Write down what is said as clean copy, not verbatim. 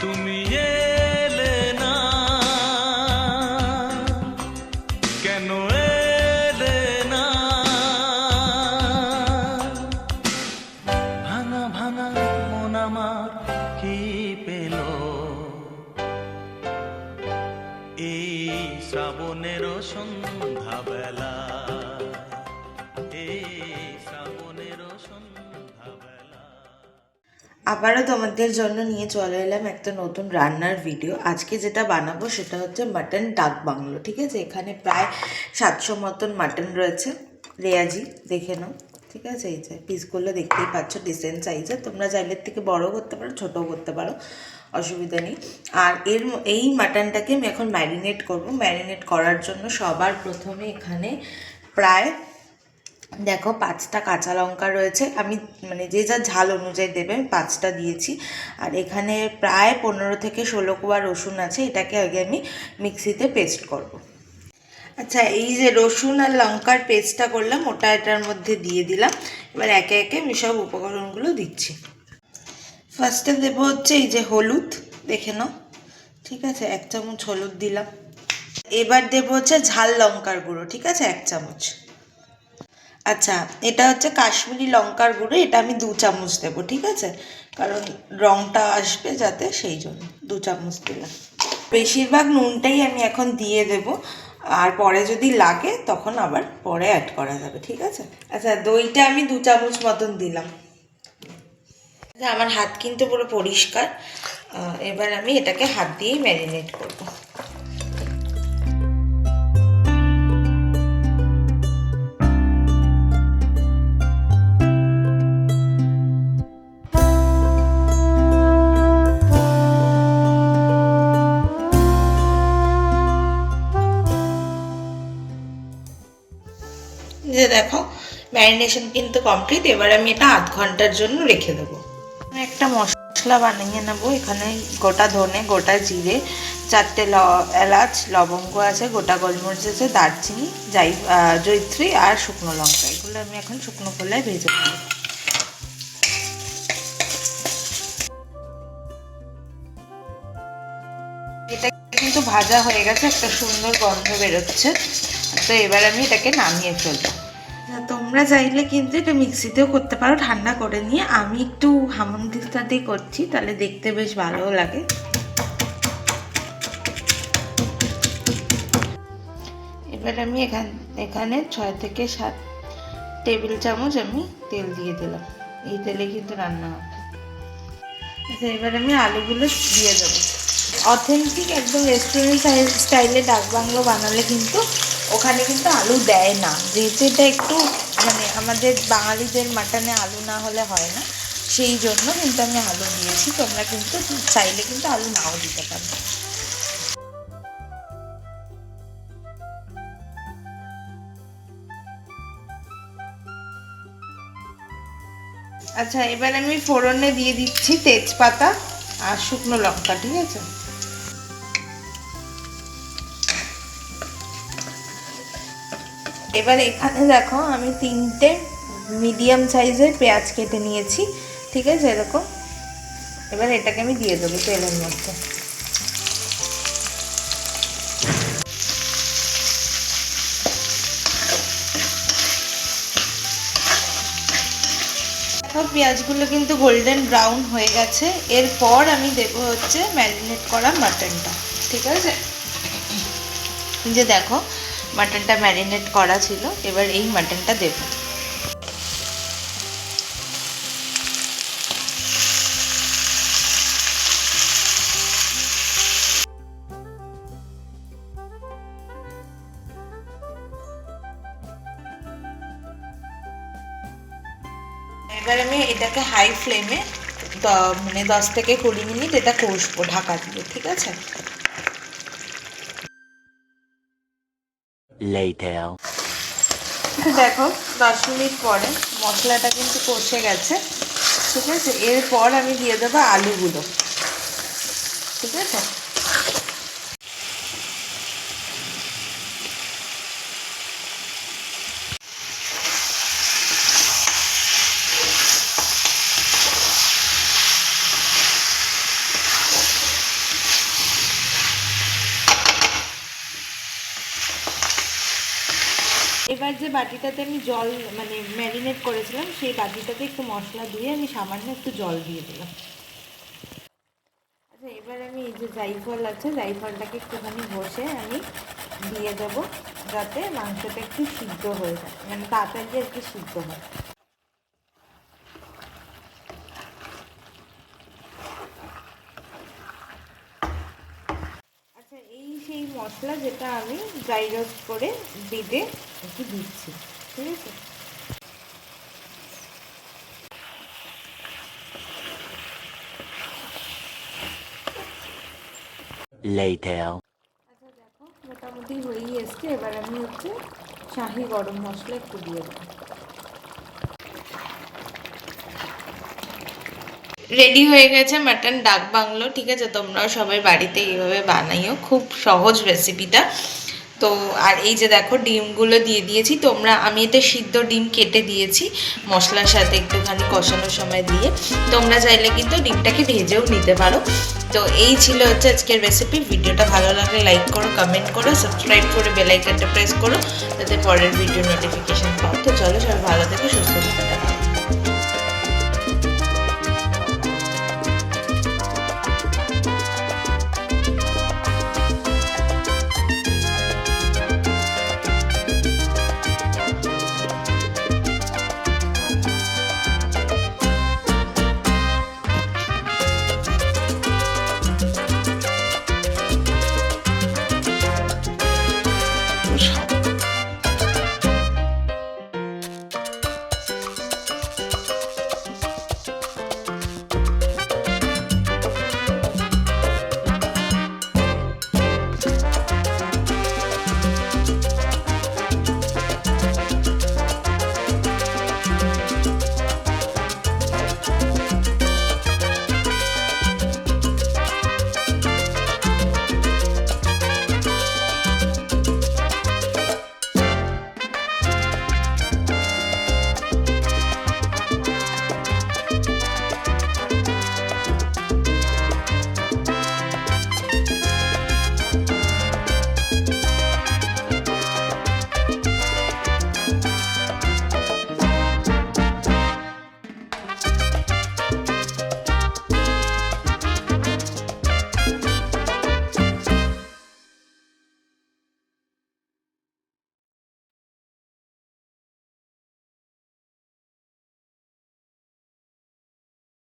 তুমি এলে না কেন এলে না ভাঙা ভাঙা মন আমার কি পেল এই শ্রাবণের সন্ধ্যাবেলা আবারও তোমাদের জন্য নিয়ে চলে এলাম একটা নতুন রান্নার ভিডিও। আজকে যেটা বানাবো সেটা হচ্ছে মাটন ডাক বাংলো। ঠিক আছে, এখানে প্রায় 700 মতন মাটন রয়েছে, রেয়াজি দেখে নাও। ঠিক আছে, এই যে পিসগুলো দেখতেই পাচ্ছ, ডিসেন্ট সাইজের। তোমরা চাইলে থেকে বড়ও করতে পারো, ছোটও করতে পারো, অসুবিধা নেই। আর এই মাটনটাকে আমি এখন ম্যারিনেট করব। ম্যারিনেট করার জন্য সবার প্রথমে এখানে প্রায় দেখো 5টা কাঁচা লঙ্কা রয়েছে। আমি মানে যে যা ঝাল অনুযায়ী দেবে, আমি 5টা দিয়েছি। আর এখানে প্রায় 15 থেকে 16 কোয়া রসুন আছে। এটাকে আগে আমি মিক্সিতে পেস্ট করব। আচ্ছা, এই যে রসুন আর লঙ্কার পেস্টটা করলাম, ওটা এটার মধ্যে দিয়ে দিলাম। এবার একে একে আমি সব উপকরণগুলো দিচ্ছি। ফার্স্টে দেবো হচ্ছে এই যে হলুদ, দেখে নাও। ঠিক আছে, 1 চামচ হলুদ দিলাম। এবার দেবো হচ্ছে ঝাল লঙ্কার গুঁড়ো। ঠিক আছে, 1 চামচ। আচ্ছা, এটা হচ্ছে কাশ্মীরি লঙ্কার গুঁড়ো, এটা আমি 2 চামচ দেবো। ঠিক আছে, কারণ রঙটা আসবে যাতে, সেই জন্য 2 চামচ দিলাম। বেশিরভাগ নুনটাই আমি এখন দিয়ে দেব, আর পরে যদি লাগে তখন আবার পরে অ্যাড করা যাবে। ঠিক আছে। আচ্ছা, দইটা আমি 2 চামচ মতন দিলাম। আমার হাত কিন্তু পুরো পরিষ্কার। এবার আমি এটাকে হাত দিয়েই ম্যারিনেট করব। যে দেখো ম্যারিনেশন কিন্তু কমপ্লিট। এবার আমি এটা আধ ঘন্টার জন্য রেখে দেবো। একটা মশলা বানিয়ে নেবো। এখানে গোটা ধনে, গোটা জিরে, 4টে এলাচ, লবঙ্গ আছে, গোটা গোলমরিচ আছে, দারচিনি, জয়িত্রী আর শুকনো লঙ্কা। এগুলো আমি এখন শুকনো খোলায় ভেজে নেব। এটা কিন্তু ভাজা হয়ে গেছে, একটা সুন্দর গন্ধ বেরোচ্ছে। তো এবার আমি এটাকে নামিয়ে ফেলবো। তোমরা চাইলে কিন্তু এটা মিক্সিতেও করতে পারো ঠান্ডা করে নিয়ে। আমি একটু হামানদিস্তাতেই করছি, তাহলে দেখতে বেশ ভালোও লাগে। এবার আমি এখানে 6 থেকে 7 টেবিল চামচ আমি তেল দিয়ে দিলাম। এই তেলে কিন্তু রান্না হবে। আচ্ছা, এবার আমি আলুগুলো দিয়ে দেবো। অথেন্টিক একদম রেস্টুরেন্ট স্টাইলে ডাক বাংলো বানালে কিন্তু ওখানে কিন্তু আলু দেয় না, যেহেতু এটা একটু মানে আমাদের বাঙালিদের মাটনে আলু না হলে হয় না, সেই জন্য কিন্তু আমি আলু দিয়েছি। তোমরা কিন্তু চাইলে কিন্তু আলু নাও দিতে পারো। আচ্ছা, এবার আমি ফোড়নে দিয়ে দিচ্ছি তেজপাতা আর শুকনো লঙ্কা। ঠিক আছে, এবার এখানে দেখো আমি 3টে মিডিয়াম সাইজের পেঁয়াজ কেটে নিয়েছি। ঠিক আছে, এরকম। এবার এটাকে আমি দিয়ে দেবো তেলের মধ্যে। সব পেঁয়াজগুলো কিন্তু গোল্ডেন ব্রাউন হয়ে গেছে। এরপর আমি দেবো হচ্ছে ম্যারিনেট করা মাটনটা। ঠিক আছে, যে দেখো মাটনটা ম্যারিনেট করা ছিল। এবার এই মাটনটা দেবো। এবার আমি এটাকে হাই ফ্লেমে মানে 10 থেকে 20 মিনিট এটা কষবো ঢাকা দিয়ে। ঠিক আছে, দেখো 10 মিনিট পরে মশলাটা কিন্তু কষে গেছে। ঠিক আছে, এরপর আমি দিয়ে দেবো আলুগুলো। ঠিক আছে, এবার যে বাটিটাতে আমি জল মানে ম্যারিনেট করেছিলাম সেই বাটিটাতে একটু মশলা দিয়ে আমি সামান্য একটু জল দিয়ে দিলাম। আচ্ছা, এবার আমি এই যে জায়ফল আছে, জায়ফলটাকে একটুখানি ঘষে আমি দিয়ে দেবো, যাতে মাংসটা একটু সিদ্ধ হয়ে যায়, মানে তাড়াতাড়ি আর কি সিদ্ধ হয়। আচ্ছা, এই সেই মশলা যেটা আমি ড্রাই রোস্ট করে বেটে একটু দিচ্ছি, ঠিক আছে। Later. আচ্ছা দেখো, মোটামুটি হয়েই এসছে। এবার আমি হচ্ছে শাহি গরম মশলা একটু দিয়ে দেবো। রেডি হয়ে গেছে মাটন ডাক বাংলো, ঠিক আছে। তোমরাও সবাই বাড়িতে এইভাবে বানাইও, খুব সহজ রেসিপিটা। তো আর এই যে দেখো ডিমগুলো দিয়ে দিয়েছি তোমরা, আমি এতে সিদ্ধ ডিম কেটে দিয়েছি মশলার সাথে একটুখানি কষানোর সময় দিয়ে। তোমরা চাইলে কিন্তু ডিমটাকে ভেজেও নিতে পারো। তো এই ছিল হচ্ছে আজকের রেসিপি। ভিডিওটা ভালো লাগলে লাইক করো, কমেন্ট করো, সাবস্ক্রাইব করে বেল আইকনটা প্রেস করো যাতে পরের ভিডিও নোটিফিকেশন পাও। তো চলো, সবাই ভালো থেকো, সুস্থ থেকো।